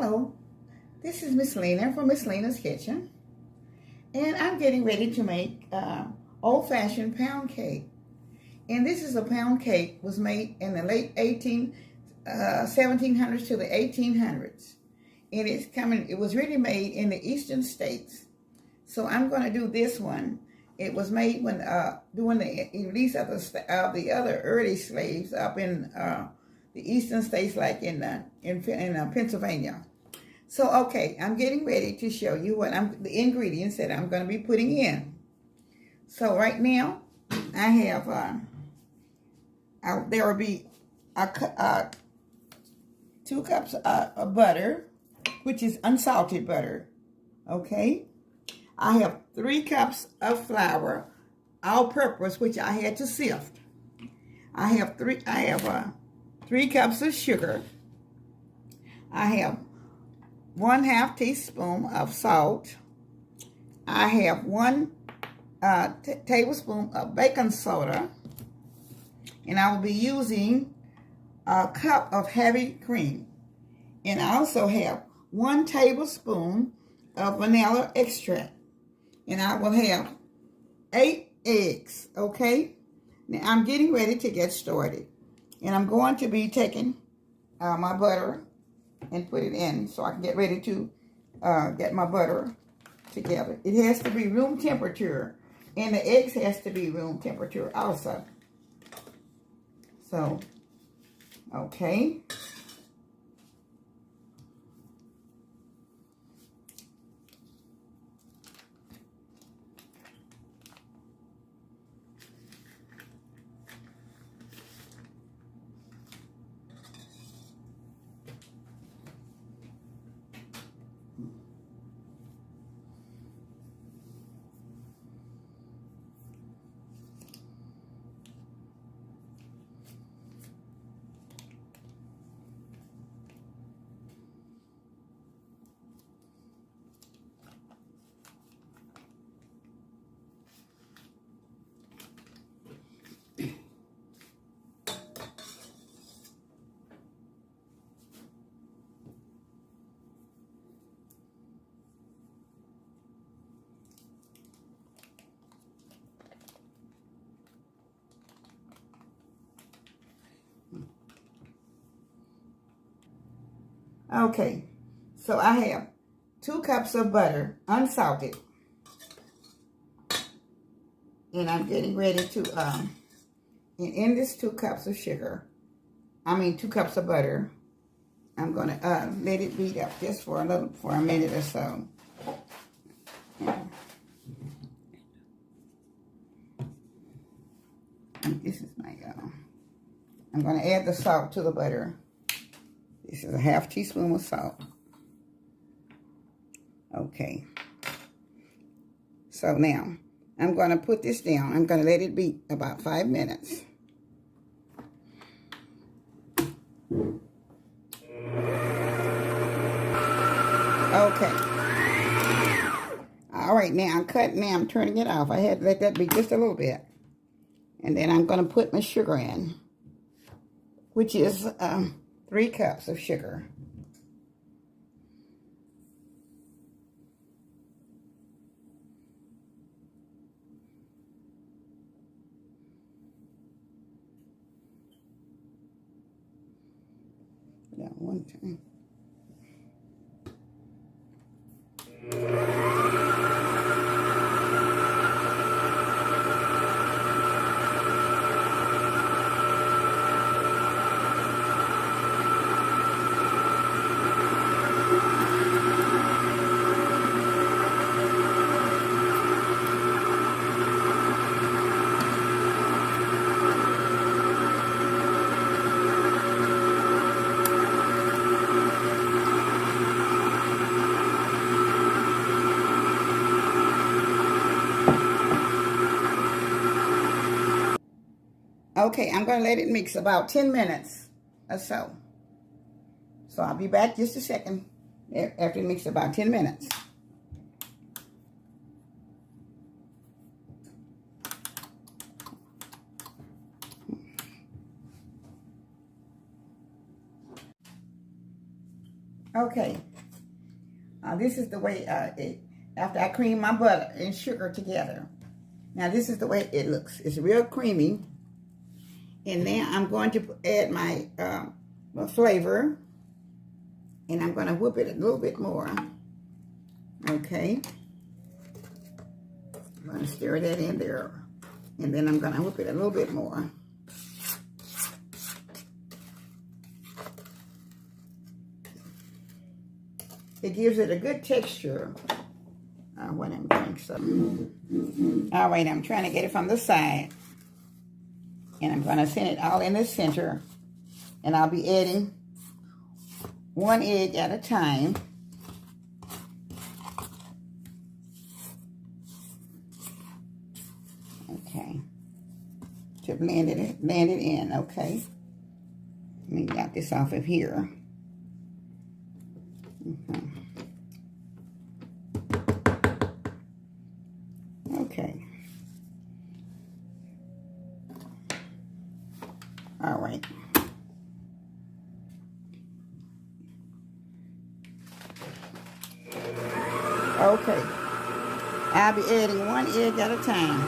Hello, this is Miss Lena from Miss Lena's Kitchen, and I'm getting ready to make old-fashioned pound cake. And this is a pound cake was made in the late 1700s to the 1800s, and it was really made in the eastern states. So I'm going to do this one. It was made when during the release of the other early slaves up in the eastern states, like in Pennsylvania. So, okay, I'm getting ready to show you the ingredients that I'm going to be putting in. So right now, I have, there will be 2 cups of butter, which is unsalted butter, okay? I have 3 cups of flour, all-purpose, which I had to sift. I have 3 cups of sugar. I have 1/2 teaspoon of salt. I have 1 tablespoon of baking soda, and I will be using a cup of heavy cream. And I also have 1 tablespoon of vanilla extract. And I will have 8 eggs, okay? Now I'm getting ready to get started. And I'm going to be taking my butter and put it in so I can get ready to get my butter together. It has to be room temperature, and the eggs has to be room temperature also. So, okay. Okay, so I have 2 cups of butter, unsalted. And I'm getting ready to, and in this 2 cups of 2 cups of butter, I'm going to let it beat up just for a minute or so. And this is my, I'm going to add the salt to the butter. This is a 1/2 teaspoon of salt. Okay. So now, I'm going to put this down. I'm going to let it beat about 5 minutes. Okay. All right, now I'm turning it off. I had to let that beat just a little bit. And then I'm going to put my sugar in, which is 3 cups of sugar. Yeah, 1 time. Okay, I'm going to let it mix about 10 minutes or so. So I'll be back just a second after it mixes about 10 minutes. Okay, This is the way after I cream my butter and sugar together. Now this is the way it looks. It's real creamy. And then I'm going to add my flavor. And I'm going to whip it a little bit more. Okay. I'm going to stir that in there. And then I'm going to whip it a little bit more. It gives it a good texture. When I'm doing something. All right, I'm trying to get it from the side. And I'm going to send it all in the center. And I'll be adding 1 egg at a time. Okay. To blend it in, okay. Let me knock this off of here. Okay. All right. Okay. I'll be adding 1 egg at a time.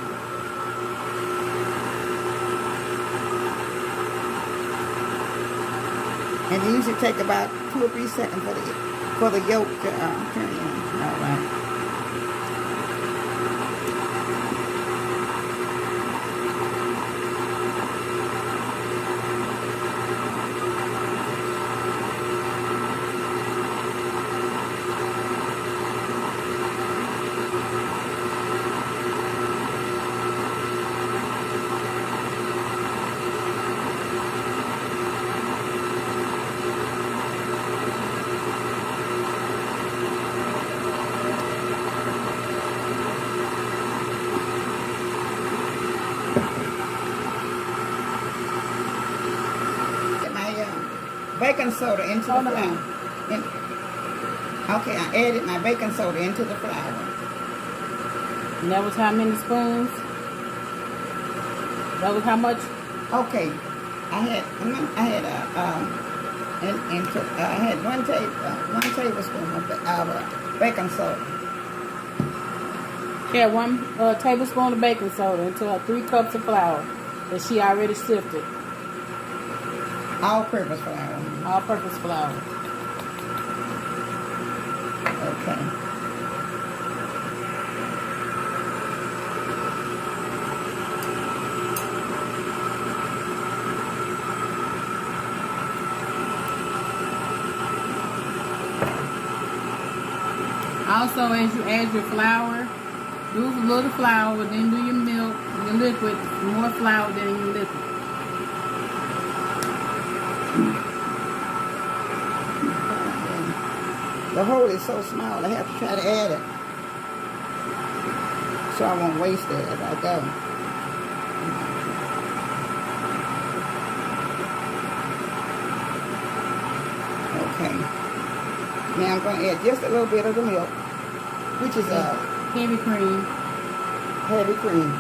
And it usually take about 2 or 3 seconds for the yolk to turn in. All right. Baking soda into the flour. Okay, I added my baking soda into the flour. And that was how many spoons? That was how much? Okay, I had 1 tablespoon of baking soda. She had 1 tablespoon of baking soda into her 3 cups of flour that she already sifted. All-purpose flour. All-purpose flour. Okay. Also, as you add your flour, do a little flour, then do your milk, your liquid, more flour than your liquid. The hole is so small, I have to try to add it. So I won't waste it as I go. Okay. Now I'm going to add just a little bit of the milk, which is a heavy cream. Heavy cream.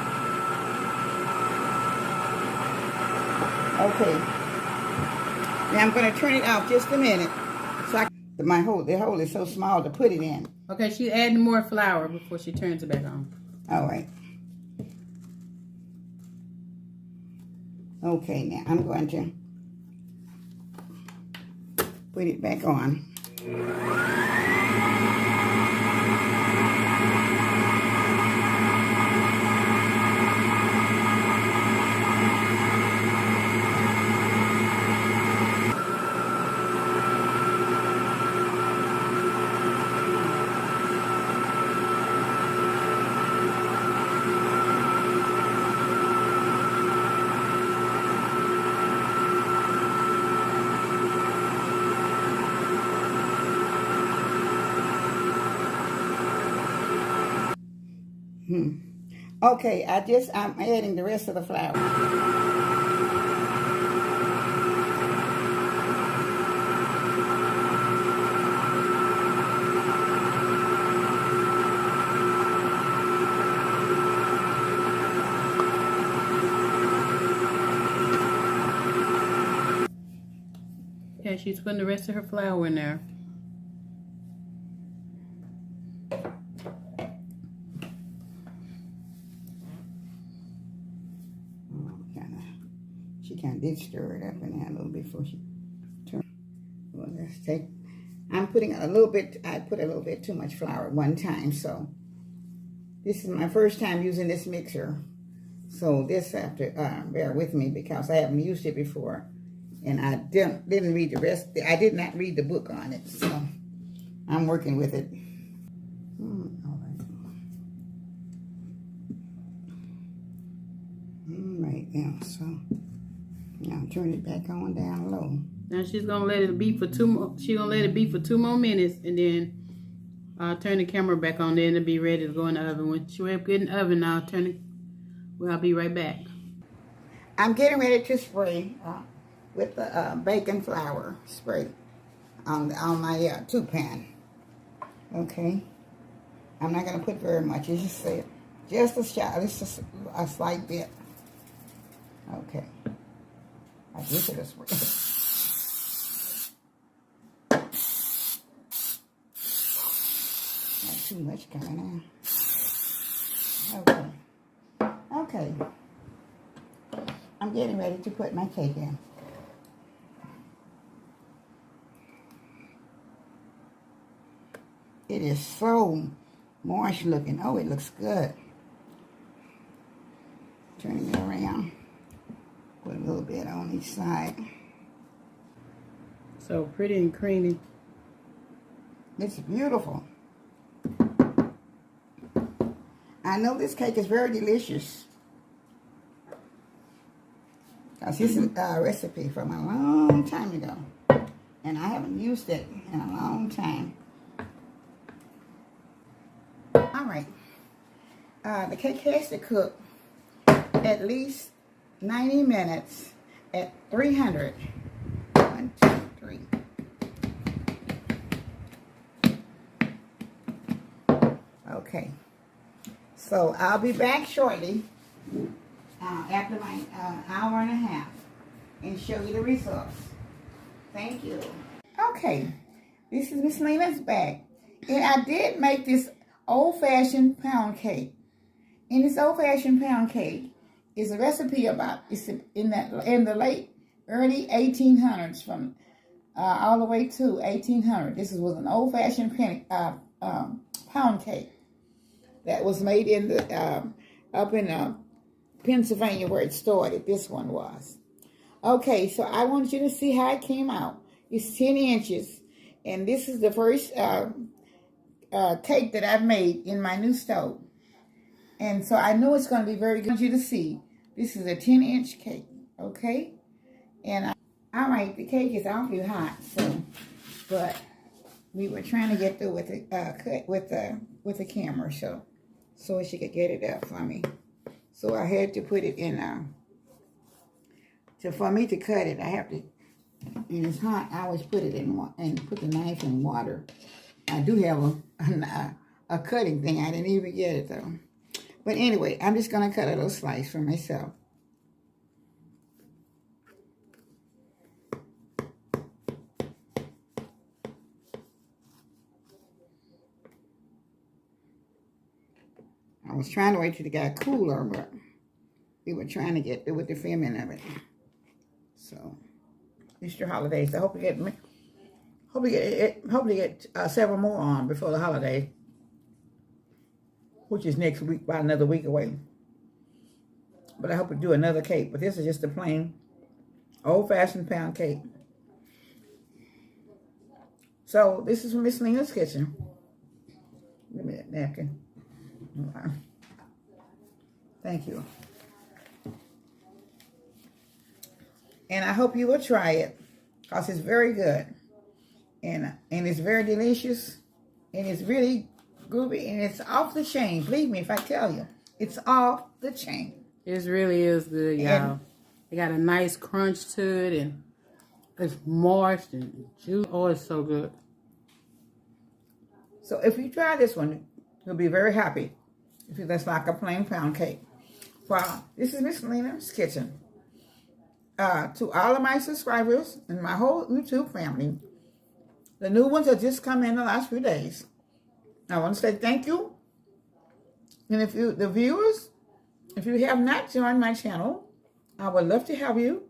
Okay. Now I'm going to turn it off just a minute. So the hole is so small to put it in. Okay, she's adding more flour before she turns it back on. All right. Okay, now I'm going to put it back on. Okay, I'm adding the rest of the flour. Okay, she's putting the rest of her flour in there. kind of did stir it up in there a little bit before she turned. Well, let's take. I'm putting a little bit. I put a little bit too much flour at one time, so this is my first time using this mixer. So this have to bear with me because I haven't used it before, and I didn't read the rest. I did not read the book on it, so I'm working with it. All right, now so now turn it back on down low. Now she's gonna let it be for 2 more. She's gonna let it be for 2 more minutes, and then I'll turn the camera back on. Then it'll be ready to go in the oven. When she ready to get in the oven, I'll turn it. Well, I'll be right back. I'm getting ready to spray with the bacon flour spray on my tube pan. Okay, I'm not gonna put very much. You just say just a shot. It's just a slight bit. Okay, I guess it is. Not too much coming in. Okay. Okay. I'm getting ready to put my cake in. It is so moist looking. Oh, it looks good. Turning it around. Put a little bit on each side. So pretty and creamy. It's beautiful. I know this cake is very delicious. Because this is a recipe from a long time ago. And I haven't used it in a long time. All right. The cake has to cook at least 90 minutes at 300. 1, 2, 3. Okay. So I'll be back shortly after my hour and a half and show you the results. Thank you. Okay. This is Miss Lena's bag. And I did make this old-fashioned pound cake. And this old-fashioned pound cake is a recipe about, it's in the late, early 1800s, from all the way to 1800. This was an old-fashioned pound cake that was made in the up in Pennsylvania, where it started. This one was. Okay, so I want you to see how it came out. It's 10 inches, and this is the first cake that I've made in my new stove. And so I know it's going to be very good. I want you to see. This is a 10-inch cake, okay? And all right, the cake is awfully hot, so, but we were trying to get through with the cut with the camera, so she could get it up for me. So I had to put it in. So for me to cut it, I have to. And it's hot. I always put it in and put the knife in water. I do have a cutting thing. I didn't even get it though. But anyway, I'm just gonna cut a little slice for myself. I was trying to wait till it got cooler, but we were trying to get through with the filming of it. So, Easter holidays. I hope we get several more on before the holiday, which is next week, about another week away. But I hope we do another cake. But this is just a plain, old-fashioned pound cake. So this is from Miss Lena's kitchen. Give me that napkin. Okay. Thank you. And I hope you will try it, because it's very good. And it's very delicious. And it's really groovy. And it's off the chain. Believe me if I tell you. It's off the chain. It really is good, y'all. It got a nice crunch to it. And it's moist and juicy. Oh, it's so good. So if you try this one, you'll be very happy. If you just like a plain pound cake. Well, this is Miss Lena's kitchen. To all of my subscribers and my whole YouTube family, the new ones that just come in the last few days, I want to say thank you. And if you, the viewers, if you have not joined my channel, I would love to have you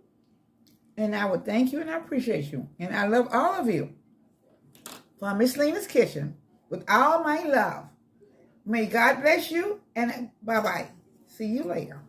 And I would thank you and I appreciate you. And I love all of you. From Miss Lena's Kitchen, with all my love. May God bless you, and bye-bye. See you later.